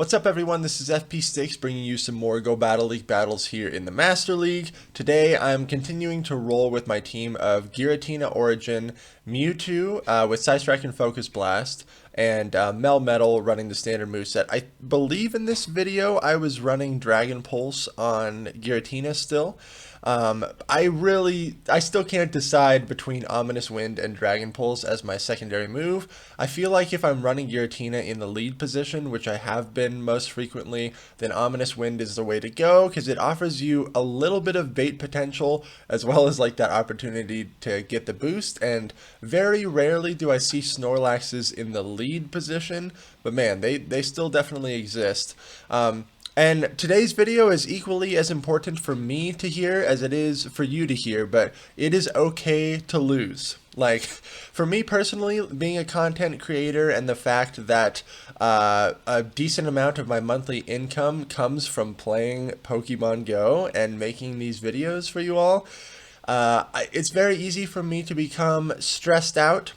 What's up everyone, this is FP Sticks bringing you some more Go Battle League battles here in the Master League. Today I'm continuing to roll with my team of Giratina Origin, Mewtwo with Side Strike and Focus Blast, and Melmetal running the standard moveset. I believe in this video I was running Dragon Pulse on Giratina still. I still can't decide between Ominous Wind and Dragon Pulse as my secondary move. I feel like if I'm running Giratina in the lead position, which I have been most frequently, then Ominous Wind is the way to go because it offers you a little bit of bait potential as well as like that opportunity to get the boost, and very rarely do I see Snorlaxes in the lead position, but man, they still definitely exist. And today's video is equally as important for me to hear as it is for you to hear, but it is okay to lose. Like, for me personally, being a content creator and the fact that a decent amount of my monthly income comes from playing Pokemon Go and making these videos for you all, it's very easy for me to become stressed out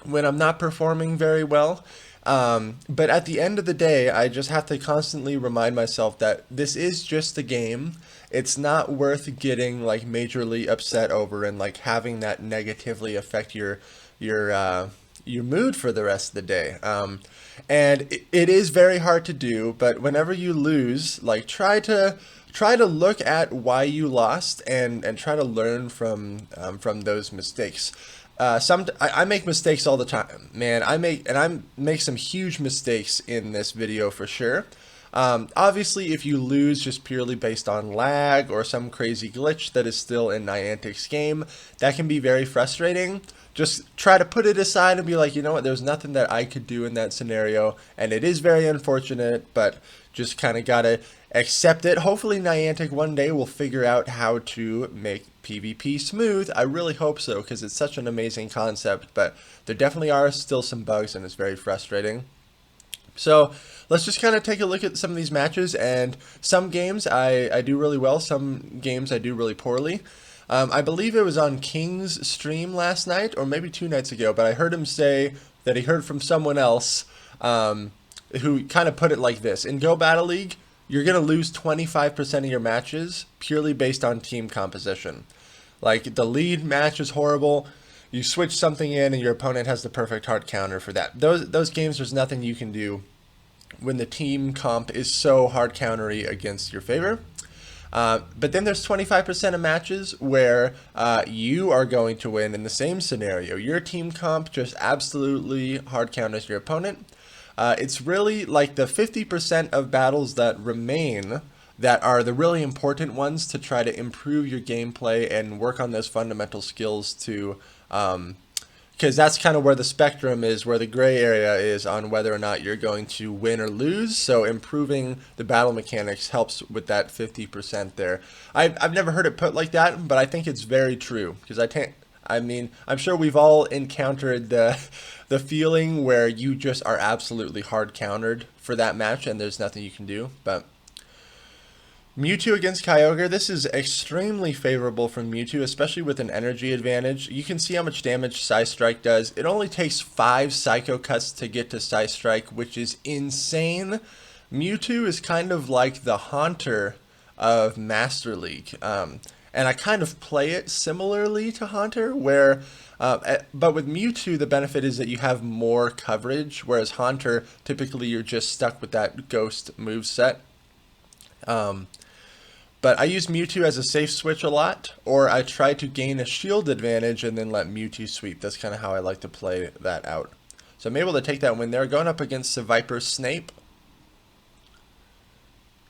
when I'm not performing very well. But at the end of the day, I just have to constantly remind myself that this is just a game. It's not worth getting like majorly upset over and like having that negatively affect your mood for the rest of the day. And it is very hard to do, but whenever you lose, like try to look at why you lost and try to learn from those mistakes. I make mistakes all the time, man. I make some huge mistakes in this video for sure. Obviously, if you lose just purely based on lag or some crazy glitch that is still in Niantic's game, that can be very frustrating. Just try to put it aside and be like, you know what, there's nothing that I could do in that scenario, and it is very unfortunate, but just kind of gotta accept it. Hopefully Niantic one day will figure out how to make PvP smooth. I really hope so, because it's such an amazing concept, but there definitely are still some bugs and it's very frustrating. So let's just kind of take a look at some of these matches, and some games I do really well, some games I do really poorly. I believe it was on King's stream last night, or maybe 2 nights ago, but I heard him say that he heard from someone else who kind of put it like this: in Go Battle League, you're going to lose 25% of your matches purely based on team composition. Like, the lead match is horrible, you switch something in and your opponent has the perfect hard counter for that. Those games, there's nothing you can do when the team comp is so hard countery against your favor. But then there's 25% of matches where you are going to win in the same scenario. Your team comp just absolutely hard counters your opponent. It's really like the 50% of battles that remain that are the really important ones to try to improve your gameplay and work on those fundamental skills to, because that's kind of where the spectrum is, where the gray area is on whether or not you're going to win or lose. So improving the battle mechanics helps with that 50% there. I've never heard it put like that, but I think it's very true, because I'm sure we've all encountered the feeling where you just are absolutely hard countered for that match and there's nothing you can do. But Mewtwo against Kyogre, this is extremely favorable for Mewtwo, especially with an energy advantage. You can see how much damage Psy Strike does. It only takes 5 Psycho Cuts to get to Psy Strike, which is insane. Mewtwo is kind of like the Haunter of Master League. And I kind of play it similarly to Haunter, where, but with Mewtwo, the benefit is that you have more coverage, whereas Haunter, typically you're just stuck with that Ghost moveset. But I use Mewtwo as a safe switch a lot, or I try to gain a shield advantage and then let Mewtwo sweep. That's kind of how I like to play that out. So I'm able to take that win there, going up against the Viper Snape.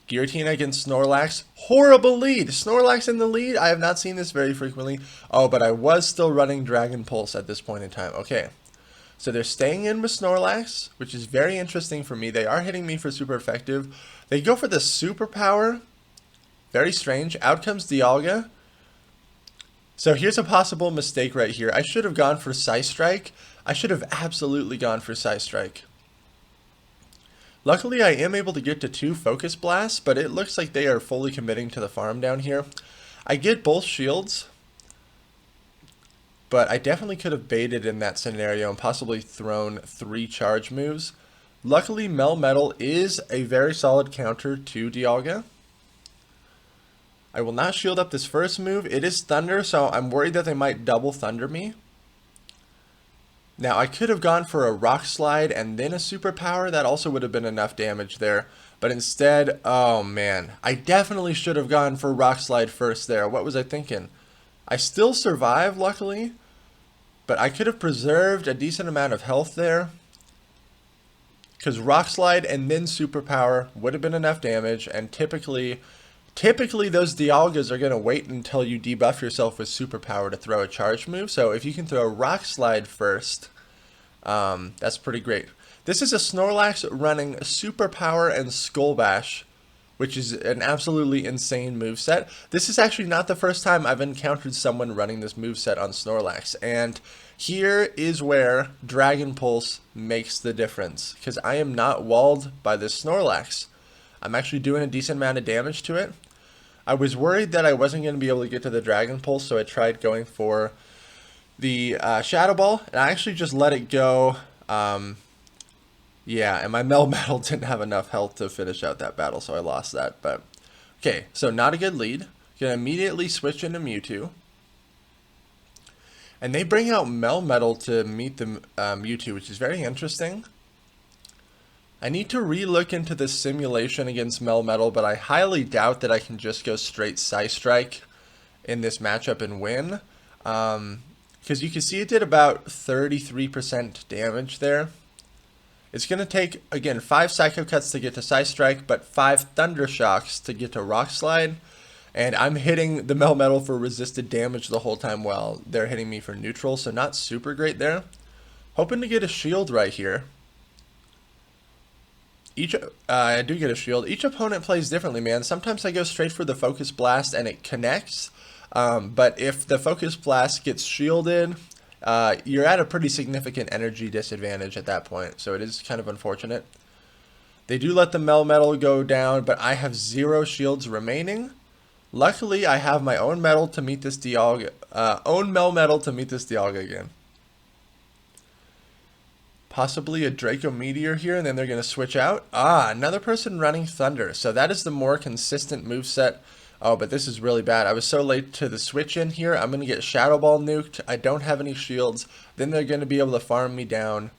Giratina against Snorlax. Horrible lead. Snorlax in the lead. I have not seen this very frequently. Oh, but I was still running Dragon Pulse at this point in time. Okay. So they're staying in with Snorlax, which is very interesting for me. They are hitting me for super effective. They go for the superpower. Very strange. Out comes Dialga. So here's a possible mistake right here. I should have gone for Psy Strike. I should have absolutely gone for Psy Strike. Luckily, I am able to get to 2 Focus Blasts, but it looks like they are fully committing to the farm down here. I get both shields, but I definitely could have baited in that scenario and possibly thrown 3 charge moves. Luckily, Melmetal is a very solid counter to Dialga. I will not shield up this first move. It is Thunder, so I'm worried that they might double Thunder me. Now, I could have gone for a Rock Slide and then a Superpower. That also would have been enough damage there. But instead, oh man, I definitely should have gone for Rock Slide first there. What was I thinking? I still survive, luckily. But I could have preserved a decent amount of health there. Because Rock Slide and then Superpower would have been enough damage. And typically those Dialgas are going to wait until you debuff yourself with Superpower to throw a charge move. So if you can throw Rock Slide first, that's pretty great. This is a Snorlax running Superpower and Skull Bash, which is an absolutely insane moveset. This is actually not the first time I've encountered someone running this moveset on Snorlax. And here is where Dragon Pulse makes the difference, because I am not walled by this Snorlax. I'm actually doing a decent amount of damage to it. I was worried that I wasn't going to be able to get to the Dragon Pulse, so I tried going for the Shadow Ball, and I actually just let it go. Yeah, and my Melmetal didn't have enough health to finish out that battle, so I lost that. But okay, so not a good lead. Gonna immediately switch into Mewtwo. And they bring out Melmetal to meet the Mewtwo, which is very interesting. I need to re-look into the simulation against Melmetal, but I highly doubt that I can just go straight Psystrike in this matchup and win. Because you can see it did about 33% damage there. It's going to take, again, 5 Psycho Cuts to get to Psystrike, but 5 Thunder Shocks to get to Rock Slide. And I'm hitting the Melmetal for resisted damage the whole time while they're hitting me for neutral, so not super great there. Hoping to get a shield right here. I do get a shield. Each opponent plays differently, man. Sometimes I go straight for the Focus Blast and it connects. But if the Focus Blast gets shielded, you're at a pretty significant energy disadvantage at that point. So it is kind of unfortunate. They do let the Melmetal go down, but I have 0 shields remaining. Luckily, I have my own metal to meet this Dialga. Own Melmetal to meet this Dialga again. Possibly a Draco Meteor here, and then they're going to switch out. Another person running Thunder. So that is the more consistent moveset. Oh, but this is really bad. I was so late to the switch in here. I'm going to get Shadow Ball nuked. I don't have any shields. Then they're going to be able to farm me down.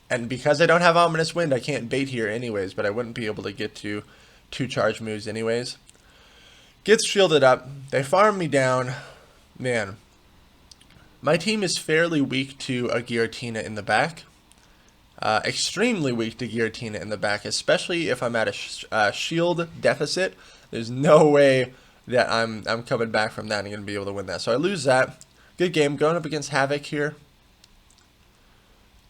And because I don't have Ominous Wind, I can't bait here anyways, but I wouldn't be able to get to 2 charge moves anyways. Gets shielded up. They farm me down. Man. My team is fairly weak to a Giratina in the back. Extremely weak to Giratina in the back, especially if I'm at a shield deficit. There's no way that I'm coming back from that and going to be able to win that. So I lose that. Good game. Going up against Havoc here.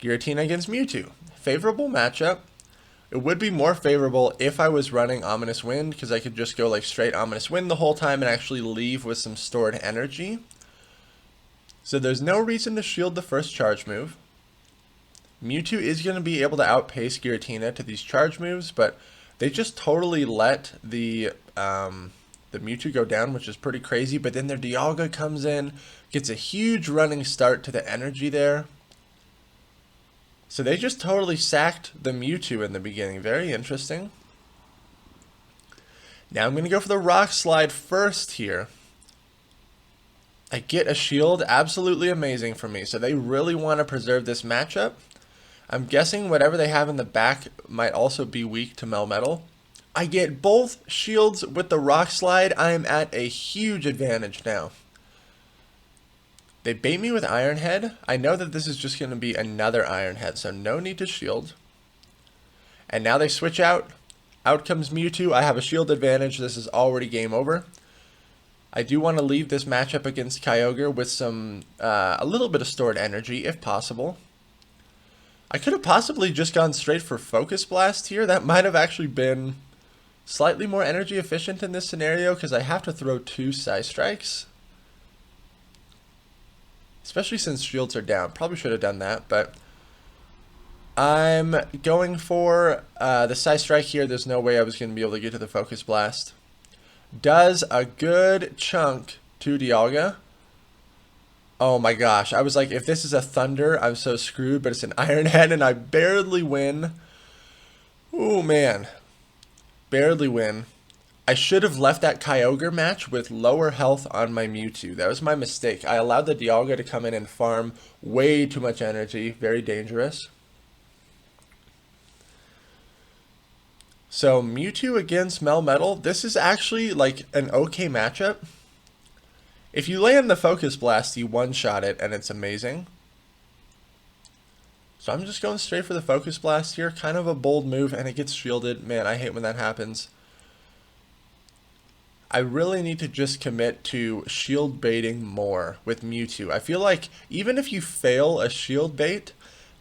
Giratina against Mewtwo. Favorable matchup. It would be more favorable if I was running Ominous Wind, because I could just go like straight Ominous Wind the whole time and actually leave with some stored energy. So there's no reason to shield the first charge move. Mewtwo is going to be able to outpace Giratina to these charge moves, but they just totally let the Mewtwo go down, which is pretty crazy. But then their Dialga comes in, gets a huge running start to the energy there. So they just totally sacked the Mewtwo in the beginning. Very interesting. Now I'm going to go for the Rock Slide first here. I get a shield, absolutely amazing for me. So they really want to preserve this matchup. I'm guessing whatever they have in the back might also be weak to Melmetal. I get both shields with the Rock Slide. I am at a huge advantage now. They bait me with Iron Head. I know that this is just going to be another Iron Head, so no need to shield. And now they switch out. Out comes Mewtwo. I have a shield advantage. This is already game over. I do want to leave this matchup against Kyogre with some a little bit of stored energy, if possible. I could have possibly just gone straight for Focus Blast here. That might have actually been slightly more energy efficient in this scenario, because I have to throw 2 Psystrikes. Especially since shields are down. Probably should have done that, but I'm going for the Psystrike here. There's no way I was going to be able to get to the Focus Blast. Does a good chunk to Dialga. Oh my gosh. I was like, if this is a Thunder, I'm so screwed, but it's an Iron Head and I barely win. Oh man. Barely win. I should have left that Kyogre match with lower health on my Mewtwo. That was my mistake. I allowed the Dialga to come in and farm way too much energy. Very dangerous. So Mewtwo against Melmetal. This is actually like an okay matchup. If you land the Focus Blast, you one-shot it, and it's amazing. So I'm just going straight for the Focus Blast here. Kind of a bold move, and it gets shielded. Man, I hate when that happens. I really need to just commit to shield baiting more with Mewtwo. I feel like even if you fail a shield bait,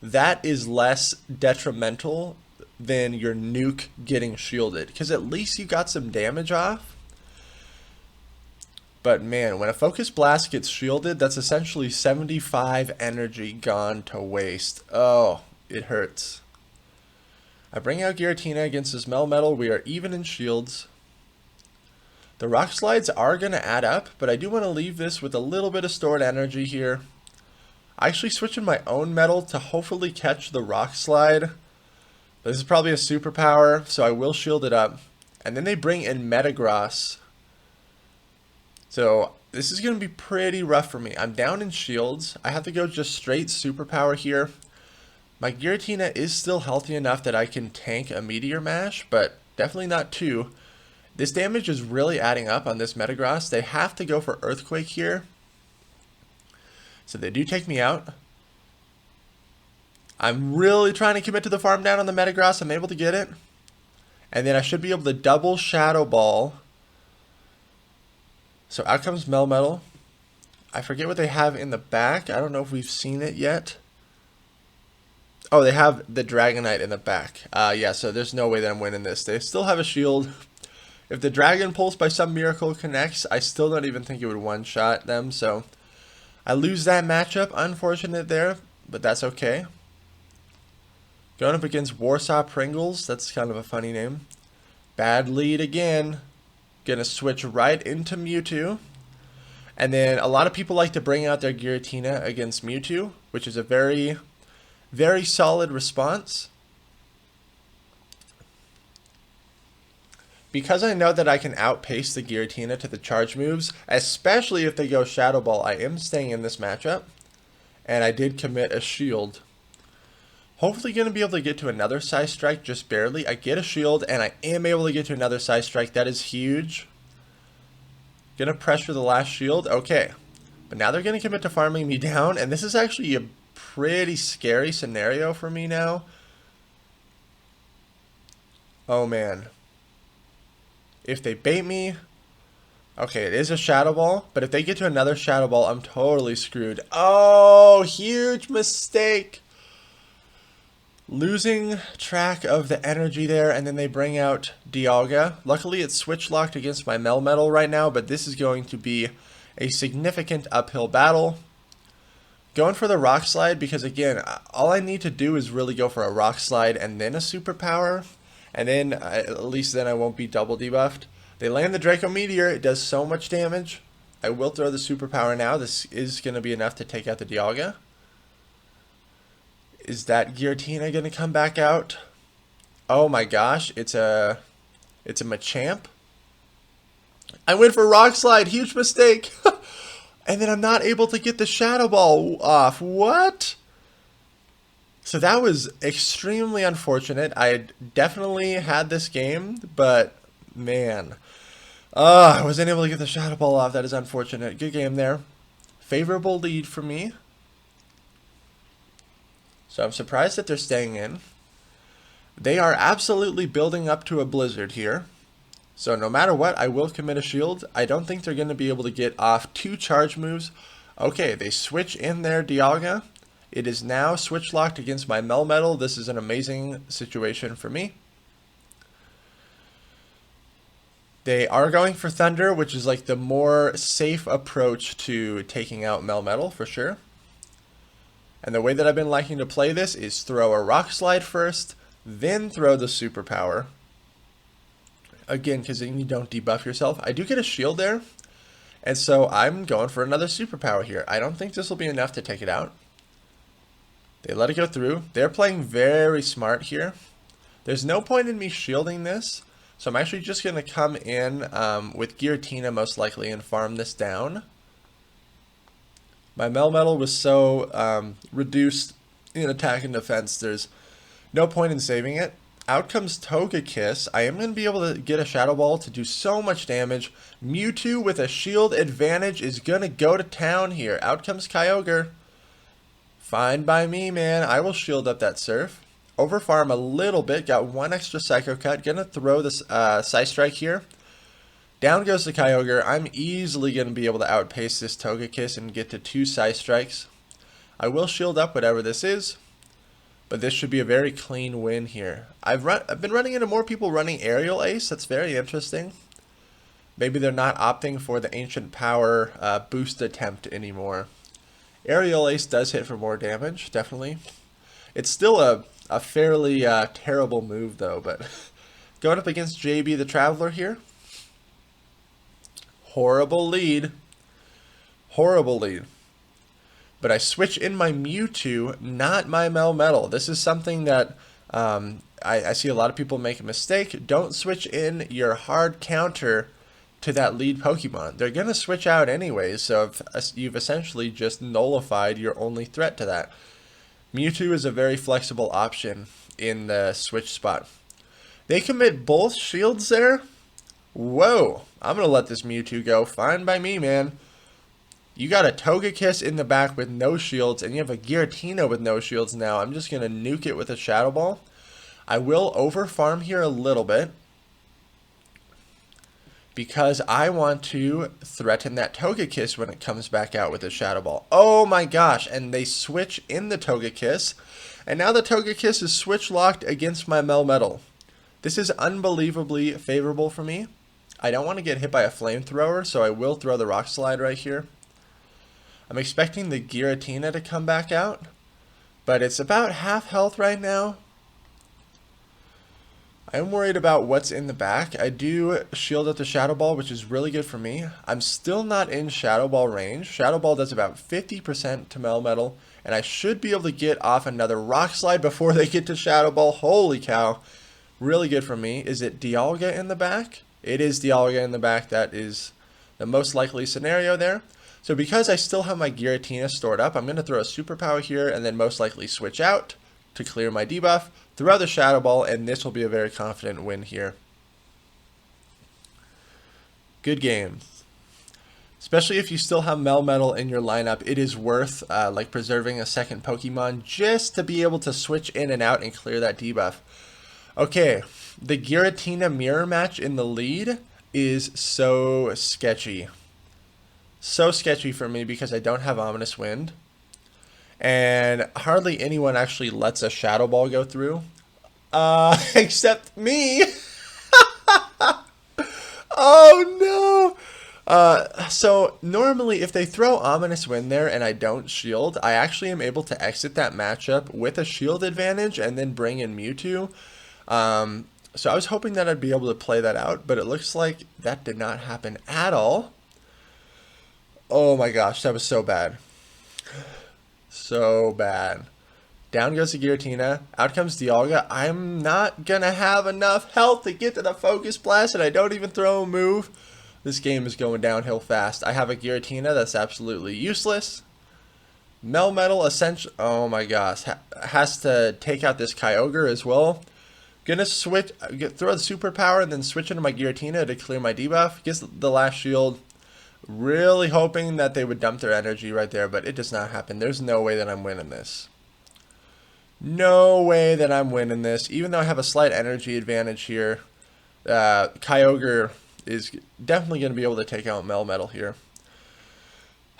that is less detrimental than your nuke getting shielded, because at least you got some damage off. But man, when a Focus Blast gets shielded, that's essentially 75 energy gone to waste. Oh, it hurts. I bring out Giratina against his Melmetal. We are even in shields. The Rock Slides are going to add up, but I do want to leave this with a little bit of stored energy here. I actually switched in my own metal to hopefully catch the Rock Slide. This is probably a superpower, so I will shield it up. And then they bring in Metagross. So this is going to be pretty rough for me. I'm down in shields. I have to go just straight superpower here. My Giratina is still healthy enough that I can tank a Meteor Mash, but definitely not two. This damage is really adding up on this Metagross. They have to go for Earthquake here. So they do take me out. I'm really trying to commit to the farm down on the Metagross. I'm able to get it. And then I should be able to double Shadow Ball. So out comes Melmetal. I forget what they have in the back. I don't know if we've seen it yet. Oh, they have the Dragonite in the back. Yeah, so there's no way that I'm winning this. They still have a shield. If the Dragon Pulse by some miracle connects, I still don't even think it would one-shot them. So I lose that matchup. Unfortunate there, but that's okay. Going up against Warsaw Pringles. That's kind of a funny name. Bad lead again. Gonna switch right into Mewtwo. And then a lot of people like to bring out their Giratina against Mewtwo, which is a very, very solid response. Because I know that I can outpace the Giratina to the charge moves, especially if they go Shadow Ball, I am staying in this matchup. And I did commit a shield. Hopefully going to be able to get to another Psy Strike just barely. I get a shield and I am able to get to another Psy Strike. That is huge. Going to pressure the last shield. Okay. But now they're going to commit to farming me down. And this is actually a pretty scary scenario for me now. Oh man. If they bait me. Okay, it is a Shadow Ball. But if they get to another Shadow Ball, I'm totally screwed. Oh, huge mistake. Losing track of the energy there, and then they bring out Dialga. Luckily, it's switch locked against my Melmetal right now, but this is going to be a significant uphill battle. Going for the Rock Slide because, again, all I need to do is really go for a Rock Slide and then a Superpower, and then at least then I won't be double debuffed. They land the Draco Meteor. It does so much damage. I will throw the Superpower now. This is going to be enough to take out the Dialga. Is that Giratina going to come back out? Oh my gosh, it's a Machamp. I went for Rock Slide, huge mistake. And then I'm not able to get the Shadow Ball off. What? So that was extremely unfortunate. I definitely had this game, but man. I wasn't able to get the Shadow Ball off. That is unfortunate. Good game there. Favorable lead for me. So I'm surprised that they're staying in. They are absolutely building up to a blizzard here. So no matter what, I will commit a shield. I don't think they're going to be able to get off two charge moves. Okay, they switch in their Dialga. It is now switch locked against my Melmetal. This is an amazing situation for me. They are going for Thunder, which is like the more safe approach to taking out Melmetal for sure. And the way that I've been liking to play this is throw a Rock Slide first, then throw the Superpower. Again, because then you don't debuff yourself. I do get a shield there. And so I'm going for another superpower here. I don't think this will be enough to take it out. They let it go through. They're playing very smart here. There's no point in me shielding this. So I'm actually just going to come in with Giratina most likely and farm this down. My Melmetal was so reduced in attack and defense, there's no point in saving it. Out comes Togekiss. I am going to be able to get a Shadow Ball to do so much damage. Mewtwo with a shield advantage is going to go to town here. Out comes Kyogre. Fine by me, man. I will shield up that Surf. Overfarm a little bit. Got one extra Psycho Cut. Going to throw this Psy Strike here. Down goes the Kyogre. I'm easily going to be able to outpace this Togekiss and get to 2 Psy Strikes. I will shield up whatever this is. But this should be a very clean win here. I've been running into more people running Aerial Ace. That's very interesting. Maybe they're not opting for the Ancient Power boost attempt anymore. Aerial Ace does hit for more damage, definitely. It's still a fairly terrible move though, but going up against JB the Traveler here. Horrible lead. Horrible lead. But I switch in my Mewtwo, not my Melmetal. This is something that I see a lot of people make a mistake. Don't switch in your hard counter to that lead Pokemon. They're going to switch out anyways, so you've essentially just nullified your only threat to that. Mewtwo is a very flexible option in the switch spot. They commit both shields there? Whoa, I'm going to let this Mewtwo go. Fine by me, man. You got a Togekiss in the back with no shields, and you have a Giratina with no shields now. I'm just going to nuke it with a Shadow Ball. I will overfarm here a little bit, because I want to threaten that Togekiss when it comes back out with a Shadow Ball. Oh my gosh, and they switch in the Togekiss, and now the Togekiss is switch locked against my Melmetal. This is unbelievably favorable for me. I don't want to get hit by a Flamethrower, so I will throw the Rock Slide right here. I'm expecting the Giratina to come back out, but it's about half health right now. I'm worried about what's in the back. I do shield at the Shadow Ball, which is really good for me. I'm still not in Shadow Ball range. Shadow Ball does about 50% to Melmetal, and I should be able to get off another Rock Slide before they get to Shadow Ball. Holy cow. Really good for me. Is it Dialga in the back? It is Dialga in the back. That is the most likely scenario there. So because I still have my Giratina stored up, I'm going to throw a Superpower here and then most likely switch out to clear my debuff, throw the Shadow Ball, and this will be a very confident win here. Good game. Especially if you still have Melmetal in your lineup, it is worth like preserving a second Pokemon just to be able to switch in and out and clear that debuff. Okay, the Giratina mirror match in the lead is so sketchy. So sketchy for me because I don't have Ominous Wind. And hardly anyone actually lets a Shadow Ball go through. Except me. Oh no. So normally if they throw Ominous Wind there and I don't shield, I actually am able to exit that matchup with a shield advantage and then bring in Mewtwo. So I was hoping that I'd be able to play that out, but it looks like that did not happen at all. Oh my gosh, that was so bad. So bad. Down goes the Giratina. Out comes Dialga. I'm not going to have enough health to get to the Focus Blast, and I don't even throw a move. This game is going downhill fast. I have a Giratina that's absolutely useless. Melmetal essentially, oh my gosh, has to take out this Kyogre as well. Gonna switch, throw the Superpower and then switch into my Giratina to clear my debuff. Gets the last shield. Really hoping that they would dump their energy right there, but it does not happen. There's no way that I'm winning this. No way that I'm winning this. Even though I have a slight energy advantage here, Kyogre is definitely going to be able to take out Melmetal here.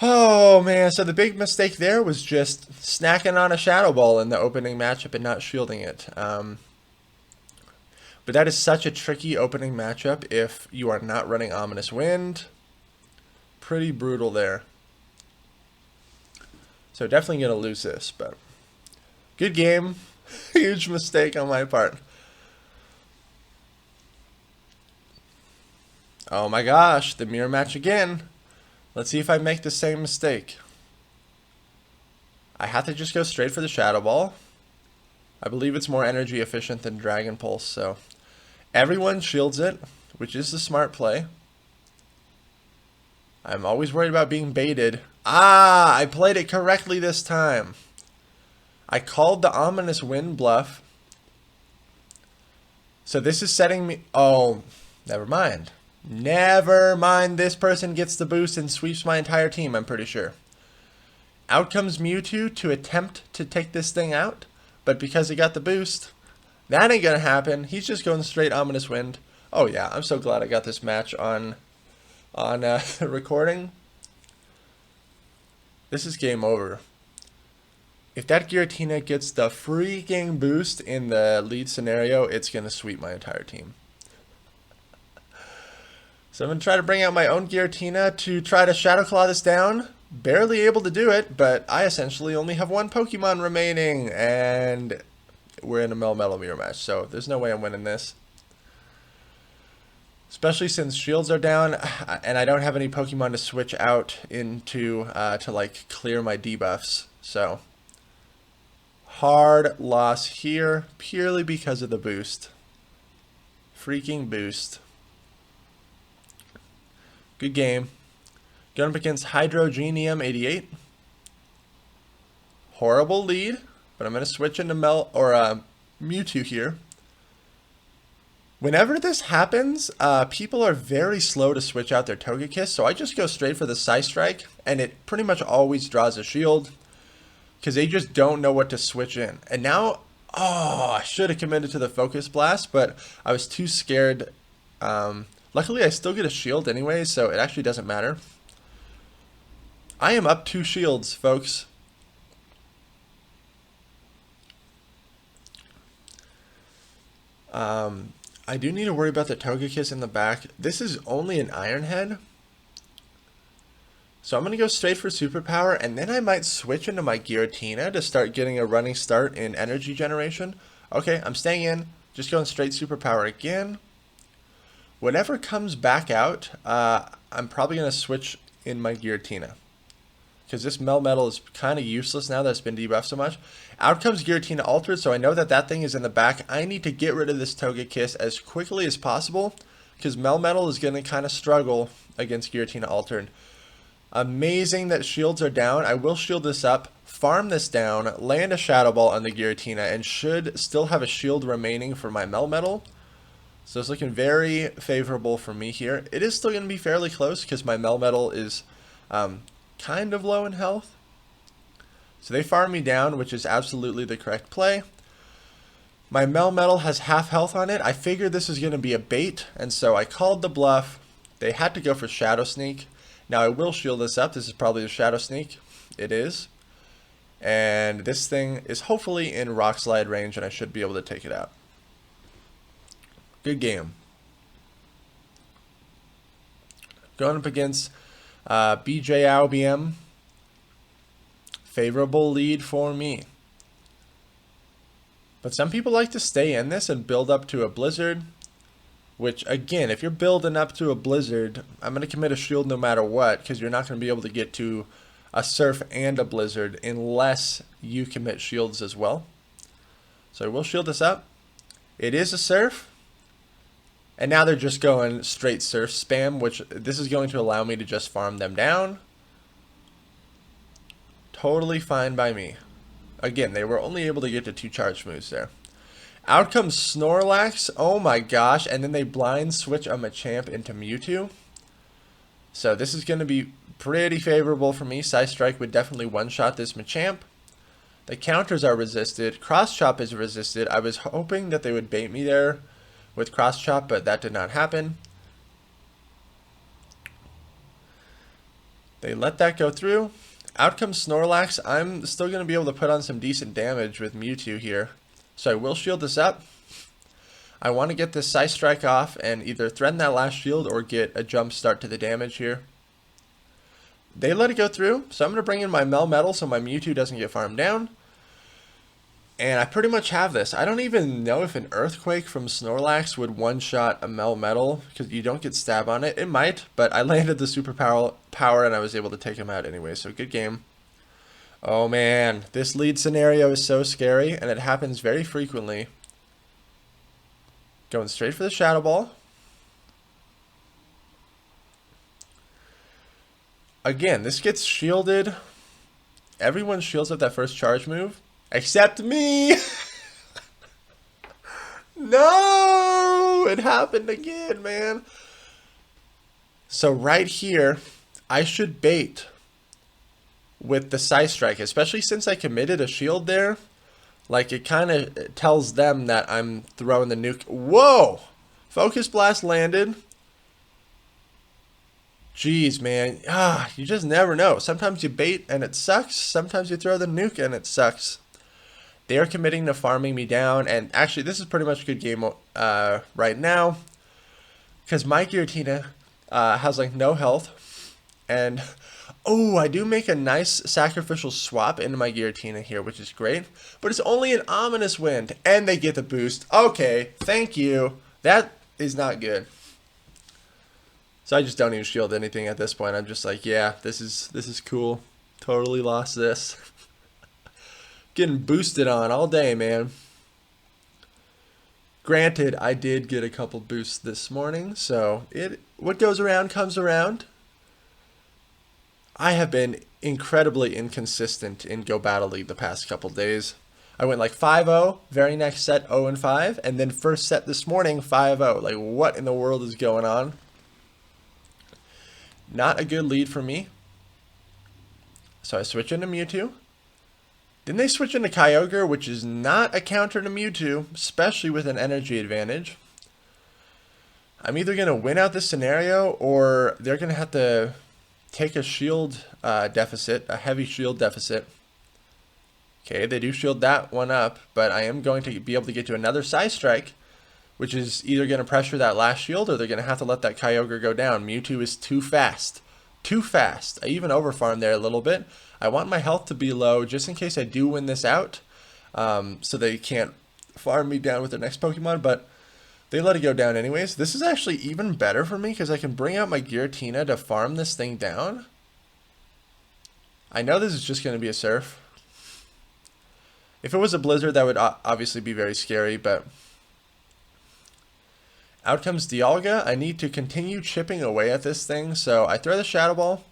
Oh man, so the big mistake there was just snacking on a Shadow Ball in the opening matchup and not shielding it. But that is such a tricky opening matchup if you are not running Ominous Wind. Pretty brutal there. So definitely going to lose this, but good game. Huge mistake on my part. Oh my gosh, the mirror match again. Let's see if I make the same mistake. I have to just go straight for the Shadow Ball. I believe it's more energy efficient than Dragon Pulse, so everyone shields it, which is the smart play. I'm always worried about being baited. Ah, I played it correctly this time. I called the Ominous Wind bluff. So this is setting me... Oh, never mind. Never mind, this person gets the boost and sweeps my entire team, I'm pretty sure. Out comes Mewtwo to attempt to take this thing out, but because he got the boost, that ain't gonna happen. He's just going straight Ominous Wind. Oh yeah, I'm so glad I got this match on recording. This is game over. If that Giratina gets the freaking boost in the lead scenario, it's gonna sweep my entire team. So I'm going to try to bring out my own Giratina to try to Shadow Claw this down. Barely able to do it, but I essentially only have one Pokemon remaining, and we're in a Melmetal mirror match, so there's no way I'm winning this. Especially since shields are down, and I don't have any Pokemon to switch out into to like clear my debuffs. So hard loss here, purely because of the boost. Freaking boost. Good game. Going up against Hydrogenium 88. Horrible lead, but I'm going to switch into Mewtwo here. Whenever this happens, people are very slow to switch out their Togekiss, so I just go straight for the Psystrike, and it pretty much always draws a shield, because they just don't know what to switch in. And now, oh, I should have committed to the Focus Blast, but I was too scared. Luckily, I still get a shield anyway, so it actually doesn't matter. I am up 2 shields, folks. I do need to worry about the Togekiss in the back. This is only an Iron Head. So I'm going to go straight for Superpower, and then I might switch into my Giratina to start getting a running start in energy generation. Okay, I'm staying in. Just going straight Superpower again. Whatever comes back out, I'm probably going to switch in my Giratina. Because this Melmetal is kind of useless now that it's been debuffed so much. Out comes Giratina Altered, so I know that that thing is in the back. I need to get rid of this Togekiss as quickly as possible, because Melmetal is going to kind of struggle against Giratina Altered. Amazing that shields are down. I will shield this up, farm this down, land a Shadow Ball on the Giratina, and should still have a shield remaining for my Melmetal. So it's looking very favorable for me here. It is still going to be fairly close because my Melmetal is kind of low in health. So they farm me down, which is absolutely the correct play. My Melmetal has half health on it. I figured this was going to be a bait, and so I called the bluff. They had to go for Shadow Sneak. Now I will shield this up. This is probably a Shadow Sneak. It is. And this thing is hopefully in Rock Slide range, and I should be able to take it out. Good game. Going up against BJ Albion. Favorable lead for me. But some people like to stay in this and build up to a Blizzard. Which, again, if you're building up to a Blizzard, I'm going to commit a shield no matter what, because you're not going to be able to get to a Surf and a Blizzard unless you commit shields as well. So I will shield this up. It is a Surf. And now they're just going straight Surf spam, which this is going to allow me to just farm them down. Totally fine by me. Again, they were only able to get to 2 charge moves there. Out comes Snorlax. Oh my gosh. And then they blind switch a Machamp into Mewtwo. So this is going to be pretty favorable for me. Psystrike would definitely one-shot this Machamp. The counters are resisted. Cross Chop is resisted. I was hoping that they would bait me there with Cross Chop, but that did not happen. They let that go through. Out comes Snorlax. I'm still going to be able to put on some decent damage with Mewtwo here. So I will shield this up. I want to get this Psystrike off and either threaten that last shield or get a jump start to the damage here. They let it go through, so I'm going to bring in my Melmetal so my Mewtwo doesn't get farmed down. And I pretty much have this. I don't even know if an Earthquake from Snorlax would one-shot a Melmetal, because you don't get stab on it. It might, but I landed the super power and I was able to take him out anyway, so good game. Oh man, this lead scenario is so scary, and it happens very frequently. Going straight for the Shadow Ball. Again, this gets shielded. Everyone shields up that first charge move, except me! No! It happened again, man. So right here, I should bait with the Side Strike, especially since I committed a shield there. Like, it kind of tells them that I'm throwing the nuke. Whoa! Focus Blast landed. Jeez, man. You just never know. Sometimes you bait and it sucks. Sometimes you throw the nuke and it sucks. They are committing to farming me down. And actually, this is pretty much a good game right now, because my Giratina has like no health. And oh, I do make a nice sacrificial swap into my Giratina here, which is great. But it's only an Ominous Wind, and they get the boost. Okay, thank you. That is not good. So I just don't even shield anything at this point. I'm just like, yeah, this is cool. Totally lost this. Getting boosted on all day, man. Granted, I did get a couple boosts this morning, so what goes around comes around. I have been incredibly inconsistent in Go Battle League the past couple days. I went like 5-0, very next set 0-5, and then first set this morning 5-0. Like, what in the world is going on? Not a good lead for me. So I switch into Mewtwo. Then they switch into Kyogre, which is not a counter to Mewtwo, especially with an energy advantage. I'm either going to win out this scenario, or they're going to have to take a shield deficit, a heavy shield deficit. Okay, they do shield that one up, but I am going to be able to get to another Side Strike, which is either going to pressure that last shield, or they're going to have to let that Kyogre go down. Mewtwo is too fast. Too fast. I even overfarmed there a little bit. I want my health to be low just in case I do win this out, so they can't farm me down with their next Pokemon, but they let it go down anyways. This is actually even better for me because I can bring out my Giratina to farm this thing down. I know this is just going to be a Surf. If it was a Blizzard, that would obviously be very scary, but out comes Dialga. I need to continue chipping away at this thing, so I throw the Shadow Ball.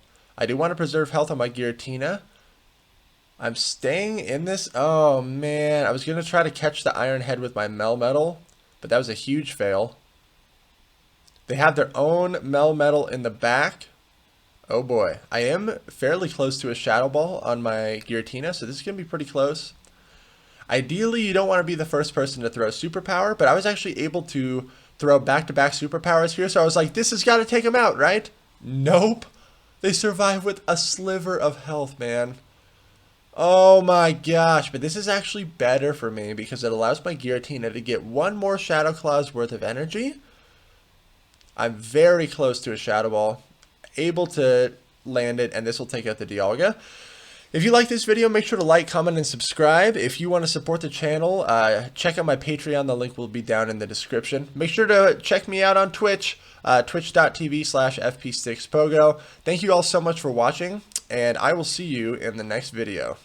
I do want to preserve health on my Giratina. I'm staying in this. Oh, man. I was going to try to catch the Iron Head with my Melmetal, but that was a huge fail. They have their own Melmetal in the back. Oh, boy. I am fairly close to a Shadow Ball on my Giratina, so this is going to be pretty close. Ideally, you don't want to be the first person to throw Superpower, but I was actually able to throw back-to-back Superpowers here, so I was like, this has got to take them out, right? Nope. They survive with a sliver of health, man. Oh my gosh, but this is actually better for me because it allows my Giratina to get one more Shadow Claw's worth of energy. I'm very close to a Shadow Ball, able to land it, and this will take out the Dialga. If you like this video, make sure to like, comment, and subscribe. If you want to support the channel, check out my Patreon. The link will be down in the description. Make sure to check me out on Twitch, twitch.tv/fpstickspogo. Thank you all so much for watching, and I will see you in the next video.